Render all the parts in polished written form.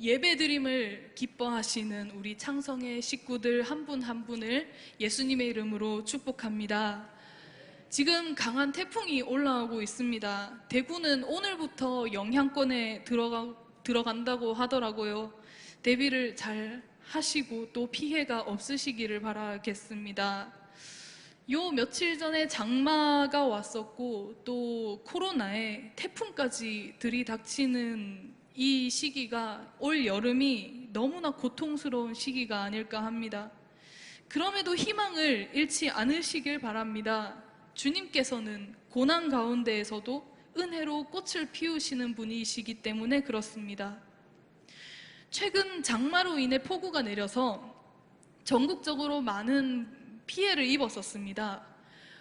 예배드림을 기뻐하시는 우리 창성의 식구들 한 분 한 분을 예수님의 이름으로 축복합니다. 지금 강한 태풍이 올라오고 있습니다. 대구는 오늘부터 영향권에 들어간다고 하더라고요. 대비를 잘 하시고 또 피해가 없으시기를 바라겠습니다. 요 며칠 전에 장마가 왔었고 또 코로나에 태풍까지 들이닥치는 이 시기가 올 여름이 너무나 고통스러운 시기가 아닐까 합니다. 그럼에도 희망을 잃지 않으시길 바랍니다. 주님께서는 고난 가운데에서도 은혜로 꽃을 피우시는 분이시기 때문에 그렇습니다. 최근 장마로 인해 폭우가 내려서 전국적으로 많은 피해를 입었었습니다.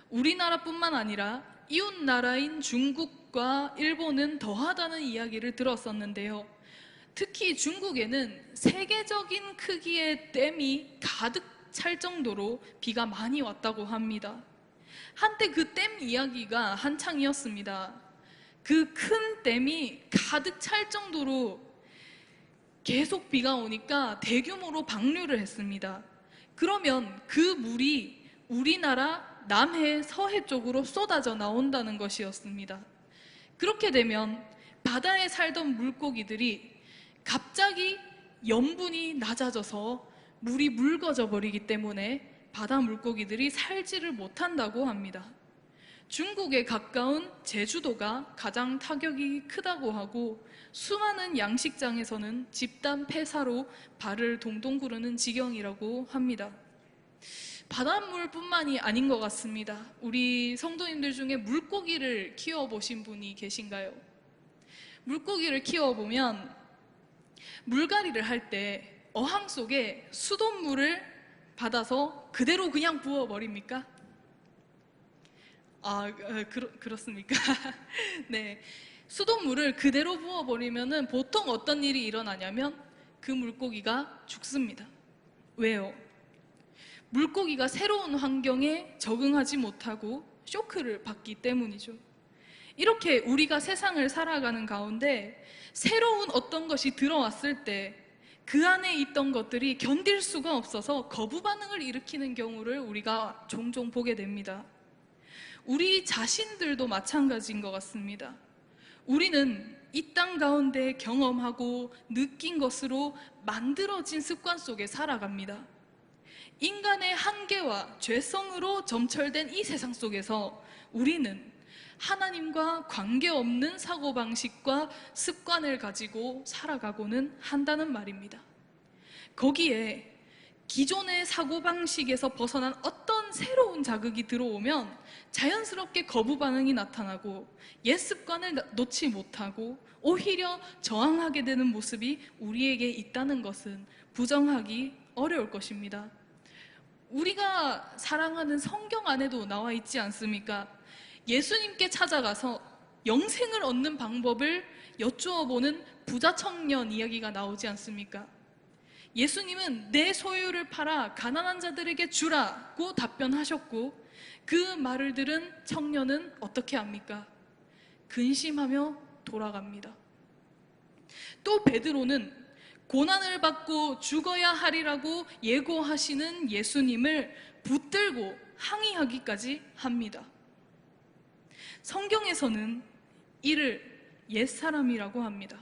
우리나라뿐만 아니라 이웃 나라인 중국과 일본은 더하다는 이야기를 들었었는데요. 특히 중국에는 세계적인 크기의 댐이 가득 찰 정도로 비가 많이 왔다고 합니다. 한때 그 댐 이야기가 한창이었습니다. 그 큰 댐이 가득 찰 정도로 계속 비가 오니까 대규모로 방류를 했습니다. 그러면 그 물이 우리나라 남해, 서해 쪽으로 쏟아져 나온다는 것이었습니다. 그렇게 되면 바다에 살던 물고기들이 갑자기 염분이 낮아져서 물이 묽어져 버리기 때문에 바다 물고기들이 살지를 못한다고 합니다. 중국에 가까운 제주도가 가장 타격이 크다고 하고 수많은 양식장에서는 집단 폐사로 발을 동동 구르는 지경이라고 합니다. 바닷물뿐만이 아닌 것 같습니다. 우리 성도님들 중에 물고기를 키워보신 분이 계신가요? 물고기를 키워보면 물갈이를 할 때 어항 속에 수돗물을 받아서 그대로 그냥 부어버립니까? 그렇습니까? 네. 수돗물을 그대로 부어버리면 보통 어떤 일이 일어나냐면 그 물고기가 죽습니다. 왜요? 물고기가 새로운 환경에 적응하지 못하고 쇼크를 받기 때문이죠. 이렇게 우리가 세상을 살아가는 가운데 새로운 어떤 것이 들어왔을 때 그 안에 있던 것들이 견딜 수가 없어서 거부 반응을 일으키는 경우를 우리가 종종 보게 됩니다. 우리 자신들도 마찬가지인 것 같습니다. 우리는 이 땅 가운데 경험하고 느낀 것으로 만들어진 습관 속에 살아갑니다. 인간의 한계와 죄성으로 점철된 이 세상 속에서 우리는 하나님과 관계없는 사고방식과 습관을 가지고 살아가고는 한다는 말입니다. 거기에 기존의 사고방식에서 벗어난 어떤 새로운 자극이 들어오면 자연스럽게 거부 반응이 나타나고 옛 습관을 놓지 못하고 오히려 저항하게 되는 모습이 우리에게 있다는 것은 부정하기 어려울 것입니다. 우리가 사랑하는 성경 안에도 나와 있지 않습니까? 예수님께 찾아가서 영생을 얻는 방법을 여쭈어 보는 부자 청년 이야기가 나오지 않습니까? 예수님은 내 소유를 팔아 가난한 자들에게 주라고 답변하셨고 그 말을 들은 청년은 어떻게 합니까? 근심하며 돌아갑니다. 또 베드로는 고난을 받고 죽어야 하리라고 예고하시는 예수님을 붙들고 항의하기까지 합니다. 성경에서는 이를 옛사람이라고 합니다.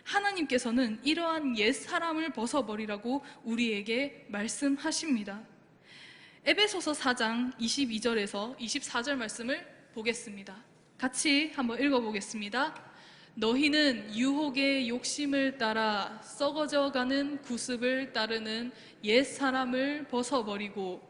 하나님께서는 이러한 옛사람을 벗어버리라고 우리에게 말씀하십니다. 에베소서 4장 22절에서 24절 말씀을 보겠습니다. 같이 한번 읽어보겠습니다. 너희는 유혹의 욕심을 따라 썩어져가는 구습을 따르는 옛사람을 벗어버리고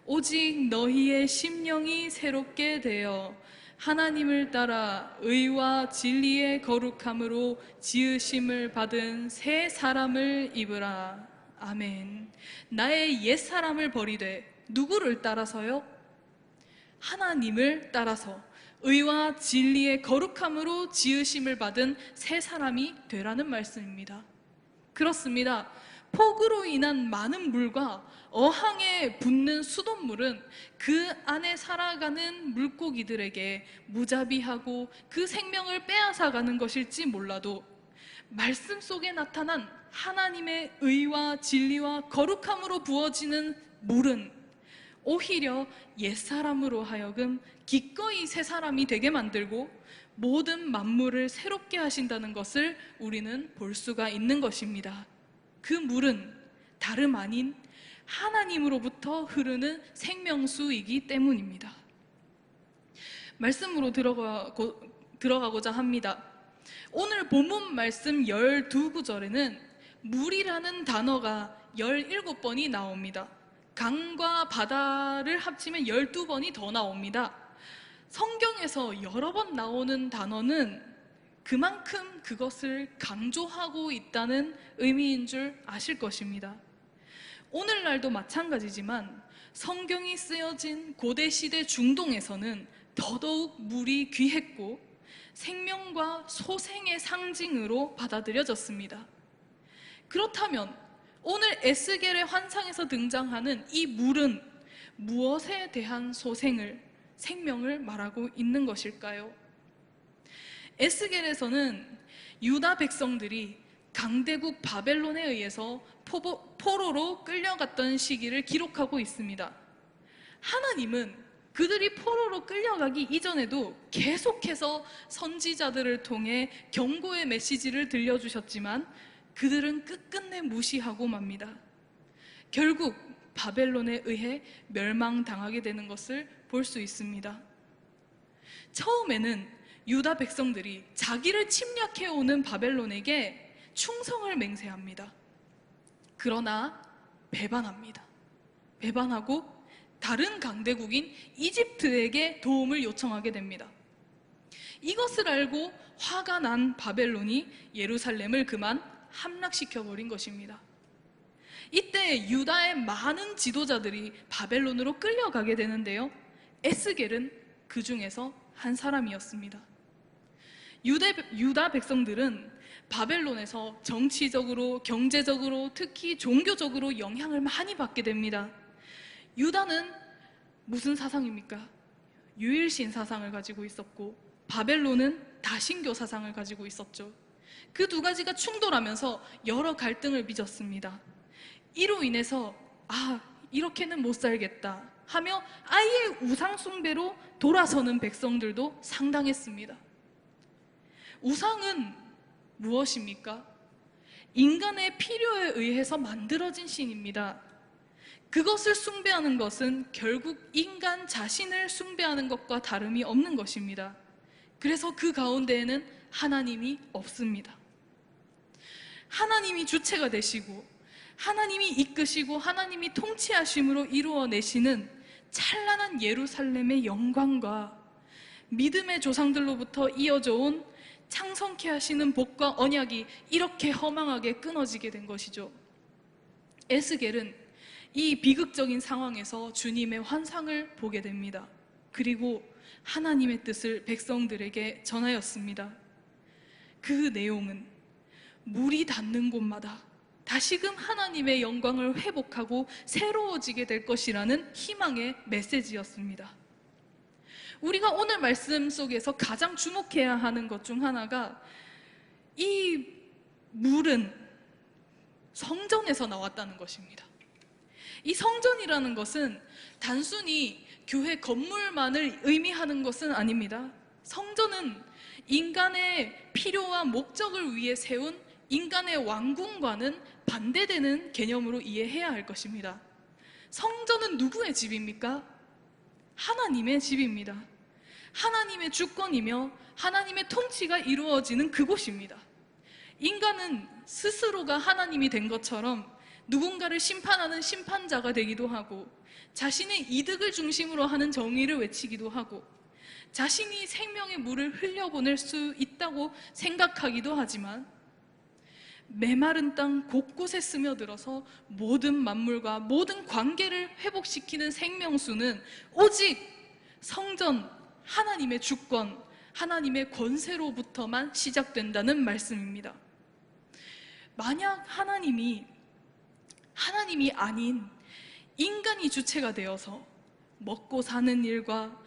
오직 너희의 심령이 새롭게 되어 하나님을 따라 의와 진리의 거룩함으로 지으심을 받은 새 사람을 입으라. 아멘. 나의 옛사람을 버리되 누구를 따라서요? 하나님을 따라서 의와 진리의 거룩함으로 지으심을 받은 새 사람이 되라는 말씀입니다. 그렇습니다. 폭우로 인한 많은 물과 어항에 붙는 수돗물은 그 안에 살아가는 물고기들에게 무자비하고 그 생명을 빼앗아가는 것일지 몰라도 말씀 속에 나타난 하나님의 의와 진리와 거룩함으로 부어지는 물은 오히려 옛사람으로 하여금 기꺼이 새 사람이 되게 만들고 모든 만물을 새롭게 하신다는 것을 우리는 볼 수가 있는 것입니다. 그 물은 다름 아닌 하나님으로부터 흐르는 생명수이기 때문입니다. 말씀으로 들어가고자 합니다. 오늘 본문 말씀 12구절에는 물이라는 단어가 17번이 나옵니다. 강과 바다를 합치면 12번이 더 나옵니다. 성경에서 여러 번 나오는 단어는 그만큼 그것을 강조하고 있다는 의미인 줄 아실 것입니다. 오늘날도 마찬가지지만 성경이 쓰여진 고대시대 중동에서는 더더욱 물이 귀했고 생명과 소생의 상징으로 받아들여졌습니다. 그렇다면 오늘 에스겔의 환상에서 등장하는 이 물은 무엇에 대한 생명을 말하고 있는 것일까요? 에스겔에서는 유다 백성들이 강대국 바벨론에 의해서 포로로 끌려갔던 시기를 기록하고 있습니다. 하나님은 그들이 포로로 끌려가기 이전에도 계속해서 선지자들을 통해 경고의 메시지를 들려주셨지만 그들은 끝끝내 무시하고 맙니다. 결국 바벨론에 의해 멸망당하게 되는 것을 볼 수 있습니다. 처음에는 유다 백성들이 자기를 침략해오는 바벨론에게 충성을 맹세합니다. 그러나 배반합니다. 배반하고 다른 강대국인 이집트에게 도움을 요청하게 됩니다. 이것을 알고 화가 난 바벨론이 예루살렘을 그만 함락시켜버린 것입니다. 이때 유다의 많은 지도자들이 바벨론으로 끌려가게 되는데요, 에스겔은 그 중에서 한 사람이었습니다. 유다 백성들은 바벨론에서 정치적으로, 경제적으로, 특히 종교적으로 영향을 많이 받게 됩니다. 유다는 무슨 사상입니까? 유일신 사상을 가지고 있었고 바벨론은 다신교 사상을 가지고 있었죠. 그 두 가지가 충돌하면서 여러 갈등을 빚었습니다. 이로 인해서 이렇게는 못 살겠다 하며 아예 우상 숭배로 돌아서는 백성들도 상당했습니다. 우상은 무엇입니까? 인간의 필요에 의해서 만들어진 신입니다. 그것을 숭배하는 것은 결국 인간 자신을 숭배하는 것과 다름이 없는 것입니다. 그래서 그 가운데에는 하나님이 없습니다. 하나님이 주체가 되시고 하나님이 이끄시고 하나님이 통치하심으로 이루어내시는 찬란한 예루살렘의 영광과 믿음의 조상들로부터 이어져 온 창성케 하시는 복과 언약이 이렇게 허망하게 끊어지게 된 것이죠. 에스겔은 이 비극적인 상황에서 주님의 환상을 보게 됩니다. 그리고 하나님의 뜻을 백성들에게 전하였습니다. 그 내용은 물이 닿는 곳마다 다시금 하나님의 영광을 회복하고 새로워지게 될 것이라는 희망의 메시지였습니다. 우리가 오늘 말씀 속에서 가장 주목해야 하는 것 중 하나가 이 물은 성전에서 나왔다는 것입니다. 이 성전이라는 것은 단순히 교회 건물만을 의미하는 것은 아닙니다. 성전은 인간의 필요와 목적을 위해 세운 인간의 왕궁과는 반대되는 개념으로 이해해야 할 것입니다. 성전은 누구의 집입니까? 하나님의 집입니다. 하나님의 주권이며 하나님의 통치가 이루어지는 그곳입니다. 인간은 스스로가 하나님이 된 것처럼 누군가를 심판하는 심판자가 되기도 하고 자신의 이득을 중심으로 하는 정의를 외치기도 하고 자신이 생명의 물을 흘려보낼 수 있다고 생각하기도 하지만 메마른 땅 곳곳에 스며들어서 모든 만물과 모든 관계를 회복시키는 생명수는 오직 성전, 하나님의 주권, 하나님의 권세로부터만 시작된다는 말씀입니다. 만약 하나님이 아닌 인간이 주체가 되어서 먹고 사는 일과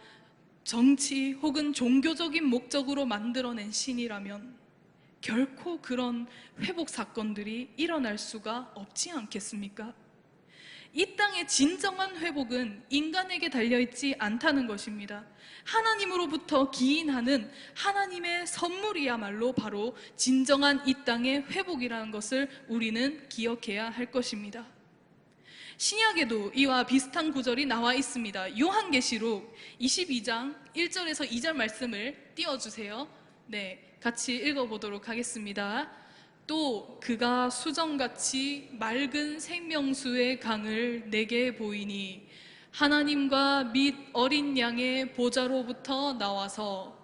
정치 혹은 종교적인 목적으로 만들어낸 신이라면 결코 그런 회복 사건들이 일어날 수가 없지 않겠습니까? 이 땅의 진정한 회복은 인간에게 달려있지 않다는 것입니다. 하나님으로부터 기인하는 하나님의 선물이야말로 바로 진정한 이 땅의 회복이라는 것을 우리는 기억해야 할 것입니다. 신약에도 이와 비슷한 구절이 나와 있습니다. 요한계시록 22장 1절에서 2절 말씀을 띄워주세요. 네, 같이 읽어보도록 하겠습니다. 또 그가 수정같이 맑은 생명수의 강을 내게 보이니 하나님과 및 어린 양의 보좌로부터 나와서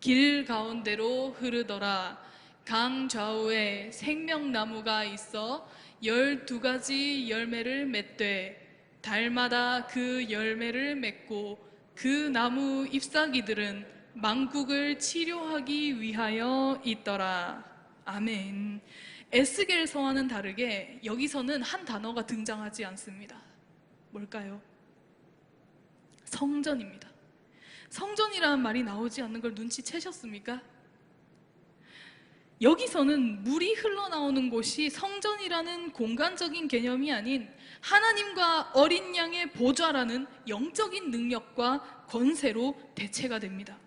길 가운데로 흐르더라. 강 좌우에 생명나무가 있어 12가지 열매를 맺되 달마다 그 열매를 맺고 그 나무 잎사귀들은 만국을 치료하기 위하여 있더라. 아멘. 에스겔서와는 다르게 여기서는 한 단어가 등장하지 않습니다. 뭘까요? 성전입니다. 성전이라는 말이 나오지 않는 걸 눈치채셨습니까? 여기서는 물이 흘러나오는 곳이 성전이라는 공간적인 개념이 아닌 하나님과 어린 양의 보좌라는 영적인 능력과 권세로 대체가 됩니다.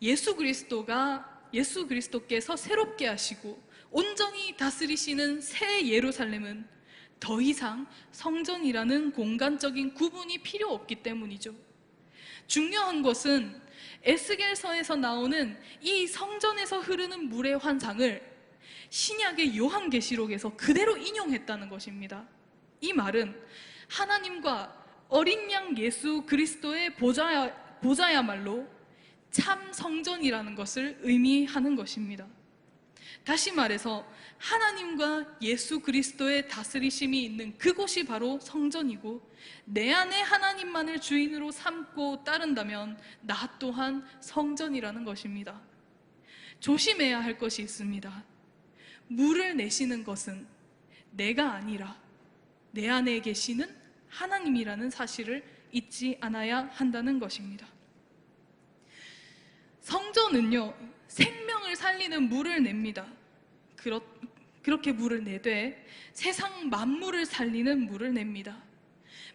예수 그리스도께서 새롭게 하시고 온전히 다스리시는 새 예루살렘은 더 이상 성전이라는 공간적인 구분이 필요 없기 때문이죠. 중요한 것은 에스겔서에서 나오는 이 성전에서 흐르는 물의 환상을 신약의 요한계시록에서 그대로 인용했다는 것입니다. 이 말은 하나님과 어린 양 예수 그리스도의 보좌야말로 참 성전이라는 것을 의미하는 것입니다. 다시 말해서 하나님과 예수 그리스도의 다스리심이 있는 그곳이 바로 성전이고, 내 안에 하나님만을 주인으로 삼고 따른다면 나 또한 성전이라는 것입니다. 조심해야 할 것이 있습니다. 물을 내시는 것은 내가 아니라 내 안에 계시는 하나님이라는 사실을 잊지 않아야 한다는 것입니다. 성전은요, 생명을 살리는 물을 냅니다. 그렇게 물을 내되 세상 만물을 살리는 물을 냅니다.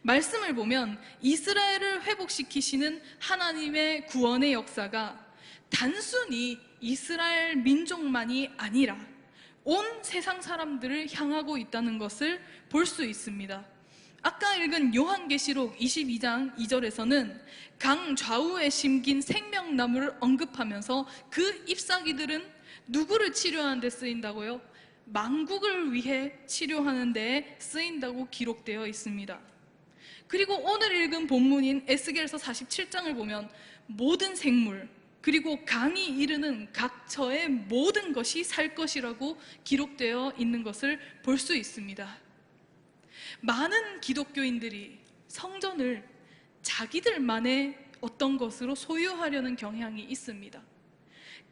말씀을 보면 이스라엘을 회복시키시는 하나님의 구원의 역사가 단순히 이스라엘 민족만이 아니라 온 세상 사람들을 향하고 있다는 것을 볼 수 있습니다. 아까 읽은 요한계시록 22장 2절에서는 강 좌우에 심긴 생명나무를 언급하면서 그 잎사귀들은 누구를 치료하는 데 쓰인다고요? 만국을 위해 치료하는 데 쓰인다고 기록되어 있습니다. 그리고 오늘 읽은 본문인 에스겔서 47장을 보면 모든 생물, 그리고 강이 이르는 각처의 모든 것이 살 것이라고 기록되어 있는 것을 볼 수 있습니다. 많은 기독교인들이 성전을 자기들만의 어떤 것으로 소유하려는 경향이 있습니다.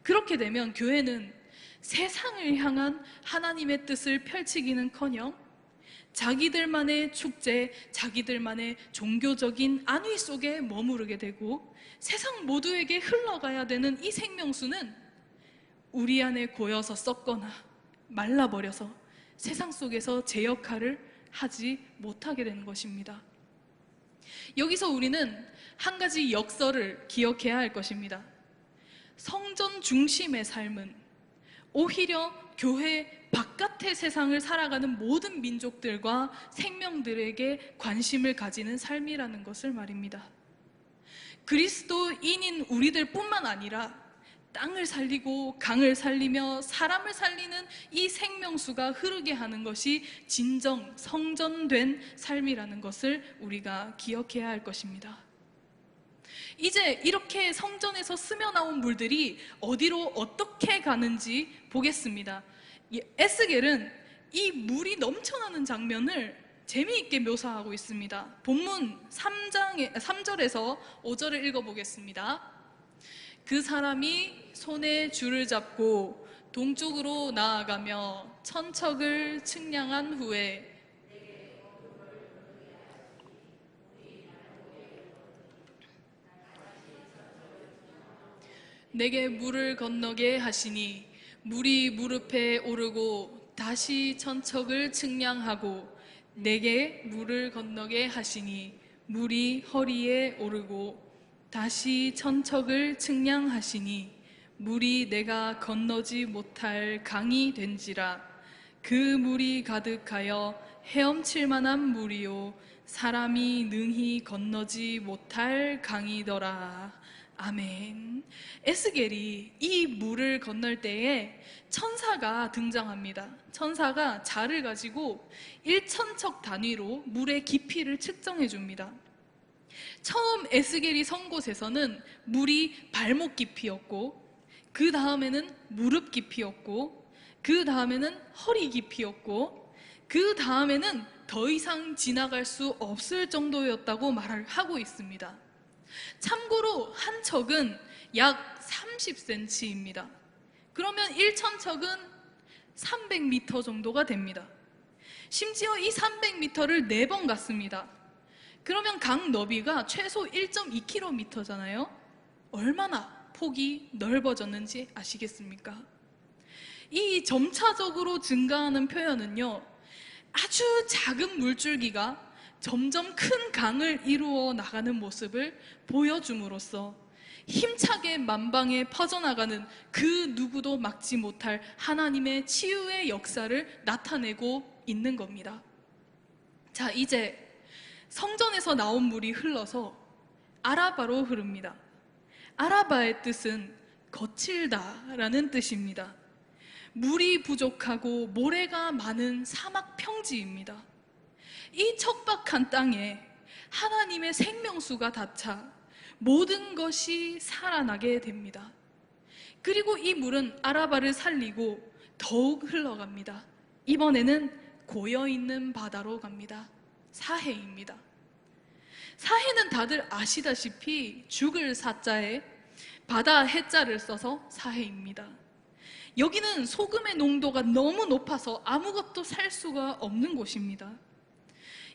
그렇게 되면 교회는 세상을 향한 하나님의 뜻을 펼치기는커녕 자기들만의 축제, 자기들만의 종교적인 안위 속에 머무르게 되고, 세상 모두에게 흘러가야 되는 이 생명수는 우리 안에 고여서 썩거나 말라버려서 세상 속에서 제 역할을 하지 못하게 되는 것입니다. 여기서 우리는 한 가지 역설을 기억해야 할 것입니다. 성전 중심의 삶은 오히려 교회 바깥의 세상을 살아가는 모든 민족들과 생명들에게 관심을 가지는 삶이라는 것을 말입니다. 그리스도인인 우리들 뿐만 아니라 땅을 살리고 강을 살리며 사람을 살리는 이 생명수가 흐르게 하는 것이 진정 성전된 삶이라는 것을 우리가 기억해야 할 것입니다. 이제 이렇게 성전에서 스며나온 물들이 어디로 어떻게 가는지 보겠습니다. 에스겔은 이 물이 넘쳐나는 장면을 재미있게 묘사하고 있습니다. 본문 3절에서 5절을 읽어보겠습니다. 그 사람이 손에 줄을 잡고 동쪽으로 나아가며 천척을 측량한 후에 내게 물을 건너게 하시니 물이 무릎에 오르고 다시 천척을 측량하고 내게 물을 건너게 하시니 물이 허리에 오르고 다시 천척을 측량하시니 물이 내가 건너지 못할 강이 된지라. 그 물이 가득하여 헤엄칠 만한 물이요 사람이 능히 건너지 못할 강이더라. 아멘. 에스겔이 이 물을 건널 때에 천사가 등장합니다. 천사가 자를 가지고 1천척 단위로 물의 깊이를 측정해 줍니다. 처음 에스겔이 선 곳에서는 물이 발목 깊이였고, 그 다음에는 무릎 깊이였고, 그 다음에는 허리 깊이였고, 그 다음에는 더 이상 지나갈 수 없을 정도였다고 말을 하고 있습니다. 참고로 한 척은 약 30cm입니다. 그러면 1천척은 300m 정도가 됩니다. 심지어 이 300m를 4번 갔습니다. 그러면 강 너비가 최소 1.2km잖아요. 얼마나 폭이 넓어졌는지 아시겠습니까? 이 점차적으로 증가하는 표현은요, 아주 작은 물줄기가 점점 큰 강을 이루어 나가는 모습을 보여줌으로써 힘차게 만방에 퍼져나가는 그 누구도 막지 못할 하나님의 치유의 역사를 나타내고 있는 겁니다. 자, 이제 성전에서 나온 물이 흘러서 아라바로 흐릅니다. 아라바의 뜻은 거칠다라는 뜻입니다. 물이 부족하고 모래가 많은 사막 평지입니다. 이 척박한 땅에 하나님의 생명수가 닿자 모든 것이 살아나게 됩니다. 그리고 이 물은 아라바를 살리고 더욱 흘러갑니다. 이번에는 고여있는 바다로 갑니다. 사해입니다. 사해는 다들 아시다시피 죽을 사자에 바다 해자를 써서 사해입니다. 여기는 소금의 농도가 너무 높아서 아무것도 살 수가 없는 곳입니다.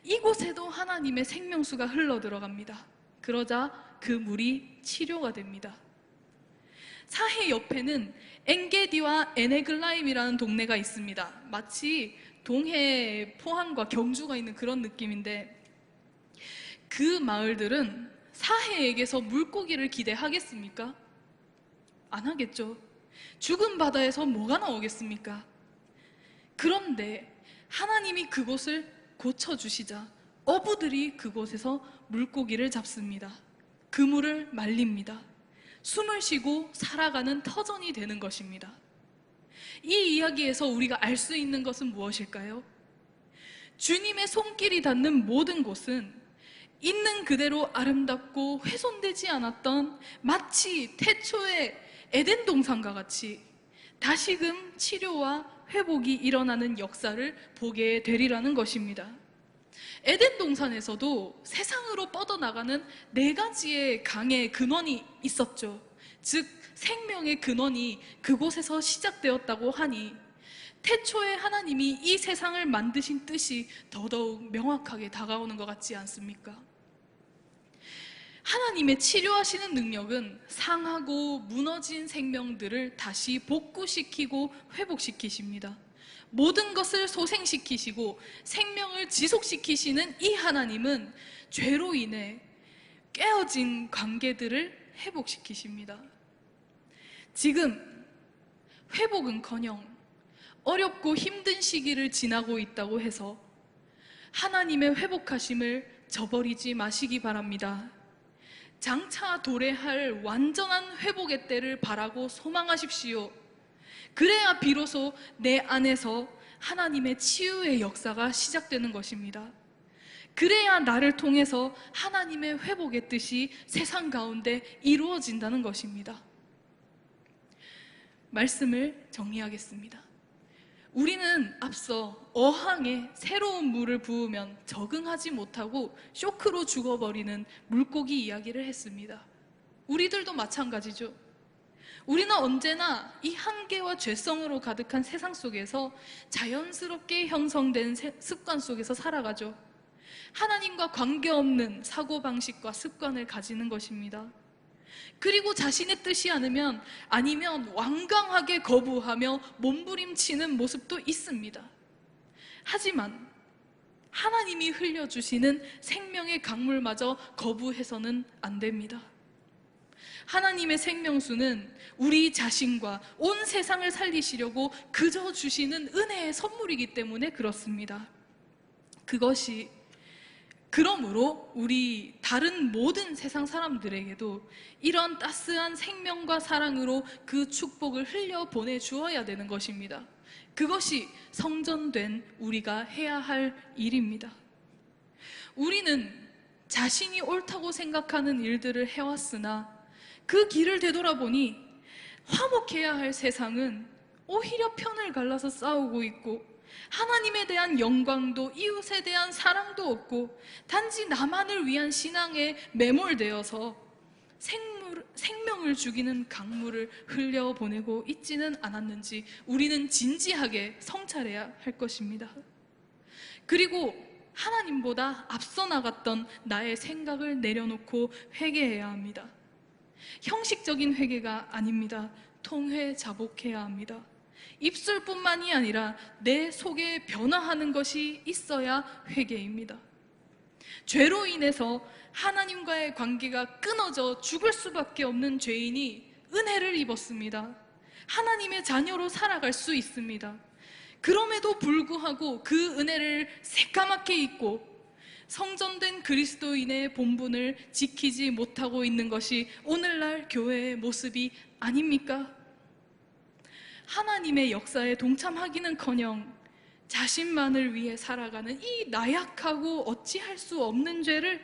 이곳에도 하나님의 생명수가 흘러 들어갑니다. 그러자 그 물이 치료가 됩니다. 사해 옆에는 엔게디와 에네글라임이라는 동네가 있습니다. 마치 동해 포항과 경주가 있는 그런 느낌인데, 그 마을들은 사해에게서 물고기를 기대하겠습니까? 안 하겠죠. 죽은 바다에서 뭐가 나오겠습니까? 그런데 하나님이 그곳을 고쳐주시자 어부들이 그곳에서 물고기를 잡습니다. 그물을 말립니다. 숨을 쉬고 살아가는 터전이 되는 것입니다. 이 이야기에서 우리가 알 수 있는 것은 무엇일까요? 주님의 손길이 닿는 모든 곳은 있는 그대로 아름답고 훼손되지 않았던 마치 태초의 에덴 동산과 같이 다시금 치료와 회복이 일어나는 역사를 보게 되리라는 것입니다. 에덴 동산에서도 세상으로 뻗어나가는 4가지의 강의 근원이 있었죠. 즉 생명의 근원이 그곳에서 시작되었다고 하니 태초에 하나님이 이 세상을 만드신 뜻이 더더욱 명확하게 다가오는 것 같지 않습니까? 하나님의 치료하시는 능력은 상하고 무너진 생명들을 다시 복구시키고 회복시키십니다. 모든 것을 소생시키시고 생명을 지속시키시는 이 하나님은 죄로 인해 깨어진 관계들을 회복시키십니다. 지금 회복은커녕 어렵고 힘든 시기를 지나고 있다고 해서 하나님의 회복하심을 저버리지 마시기 바랍니다. 장차 도래할 완전한 회복의 때를 바라고 소망하십시오. 그래야 비로소 내 안에서 하나님의 치유의 역사가 시작되는 것입니다. 그래야 나를 통해서 하나님의 회복의 뜻이 세상 가운데 이루어진다는 것입니다. 말씀을 정리하겠습니다. 우리는 앞서 어항에 새로운 물을 부으면 적응하지 못하고 쇼크로 죽어버리는 물고기 이야기를 했습니다. 우리들도 마찬가지죠. 우리는 언제나 이 한계와 죄성으로 가득한 세상 속에서 자연스럽게 형성된 습관 속에서 살아가죠. 하나님과 관계없는 사고방식과 습관을 가지는 것입니다. 그리고 자신의 뜻이 아니면 완강하게 거부하며 몸부림치는 모습도 있습니다. 하지만 하나님이 흘려주시는 생명의 강물마저 거부해서는 안 됩니다. 하나님의 생명수는 우리 자신과 온 세상을 살리시려고 그저 주시는 은혜의 선물이기 때문에 그렇습니다. 그러므로 우리 다른 모든 세상 사람들에게도 이런 따스한 생명과 사랑으로 그 축복을 흘려 보내주어야 되는 것입니다. 그것이 성전된 우리가 해야 할 일입니다. 우리는 자신이 옳다고 생각하는 일들을 해왔으나 그 길을 되돌아보니 화목해야 할 세상은 오히려 편을 갈라서 싸우고 있고, 하나님에 대한 영광도 이웃에 대한 사랑도 없고, 단지 나만을 위한 신앙에 매몰되어서 생명을 죽이는 강물을 흘려보내고 있지는 않았는지 우리는 진지하게 성찰해야 할 것입니다. 그리고 하나님보다 앞서 나갔던 나의 생각을 내려놓고 회개해야 합니다. 형식적인 회개가 아닙니다. 통회자복해야 합니다. 입술뿐만이 아니라 내 속에 변화하는 것이 있어야 회개입니다. 죄로 인해서 하나님과의 관계가 끊어져 죽을 수밖에 없는 죄인이 은혜를 입었습니다. 하나님의 자녀로 살아갈 수 있습니다. 그럼에도 불구하고 그 은혜를 새까맣게 잊고 성전된 그리스도인의 본분을 지키지 못하고 있는 것이 오늘날 교회의 모습이 아닙니까? 하나님의 역사에 동참하기는커녕 자신만을 위해 살아가는 이 나약하고 어찌할 수 없는 죄를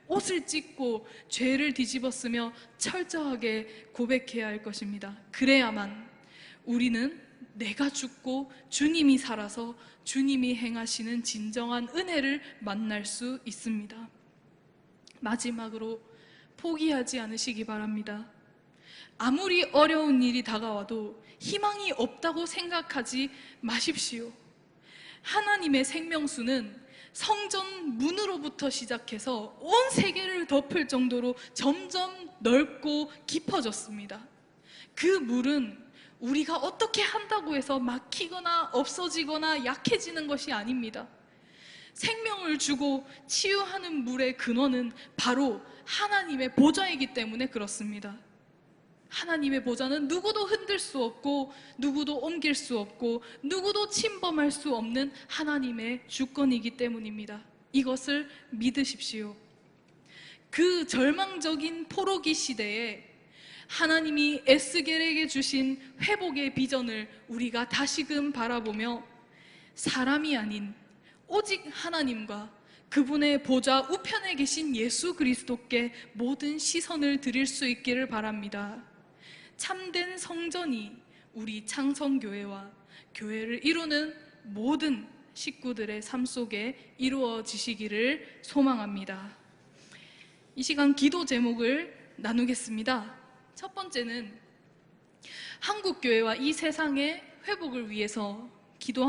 옷을 찢고 죄를 뒤집어쓰며 철저하게 고백해야 할 것입니다. 그래야만 우리는 내가 죽고 주님이 살아서 주님이 행하시는 진정한 은혜를 만날 수 있습니다. 마지막으로 포기하지 않으시기 바랍니다. 아무리 어려운 일이 다가와도 희망이 없다고 생각하지 마십시오. 하나님의 생명수는 성전 문으로부터 시작해서 온 세계를 덮을 정도로 점점 넓고 깊어졌습니다. 그 물은 우리가 어떻게 한다고 해서 막히거나 없어지거나 약해지는 것이 아닙니다. 생명을 주고 치유하는 물의 근원은 바로 하나님의 보좌이기 때문에 그렇습니다. 하나님의 보좌는 누구도 흔들 수 없고 누구도 옮길 수 없고 누구도 침범할 수 없는 하나님의 주권이기 때문입니다. 이것을 믿으십시오. 그 절망적인 포로기 시대에 하나님이 에스겔에게 주신 회복의 비전을 우리가 다시금 바라보며 사람이 아닌 오직 하나님과 그분의 보좌 우편에 계신 예수 그리스도께 모든 시선을 드릴 수 있기를 바랍니다. 참된 성전이 우리 창성교회와 교회를 이루는 모든 식구들의 삶 속에 이루어지시기를 소망합니다. 이 시간 기도 제목을 나누겠습니다. 첫 번째는 한국교회와 이 세상의 회복을 위해서 기도하는